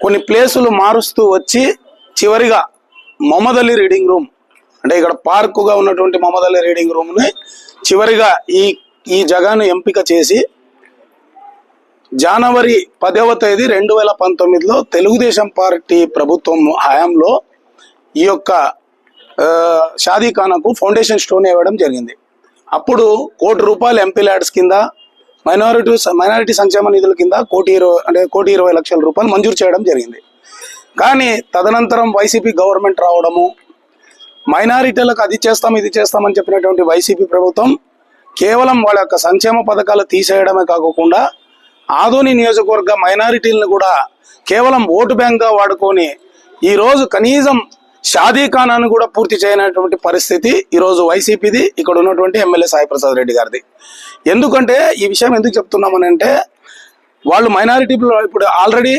కొన్ని ప్లేసులు మారుస్తూ వచ్చి చివరిగా మొహమ్మద్ అలీ రీడింగ్ రూమ్ అంటే ఇక్కడ పార్కుగా ఉన్నటువంటి మొహమ్మద్ అలీ రీడింగ్ రూమ్ని చివరిగా ఈ జగాను ఎంపిక చేసి జనవరి 10వ తేదీ 2019లో తెలుగుదేశం పార్టీ ప్రభుత్వం హయాంలో ఈ యొక్క షాదీఖానాకు ఫౌండేషన్ స్టోన్ ఇవ్వడం జరిగింది. అప్పుడు ₹1 కోటి ఎంపీ ల్యాడ్స్ కింద మైనారిటీ సంక్షేమ నిధుల కింద ₹1,20,00,000 మంజూరు చేయడం జరిగింది. కానీ తదనంతరం వైసీపీ గవర్నమెంట్ రావడము, మైనారిటీలకు అది చేస్తాం ఇది చేస్తామని చెప్పినటువంటి వైసీపీ ప్రభుత్వం కేవలం వాళ్ళ యొక్క సంక్షేమ పథకాలు తీసేయడమే కాకుండా ఆదోని నియోజకవర్గ మైనారిటీలను కూడా కేవలం ఓటు బ్యాంక్గా వాడుకొని ఈరోజు కనీసం షాదీఖానాను కూడా పూర్తి చేయనటువంటి పరిస్థితి ఈరోజు వైసీపీది, ఇక్కడ ఉన్నటువంటి ఎమ్మెల్యే సాయి ప్రసాద్ రెడ్డి గారిది. ఎందుకంటే ఈ విషయం ఎందుకు చెప్తున్నామని అంటే వాళ్ళు మైనారిటీ ఇప్పుడు ఆల్రెడీ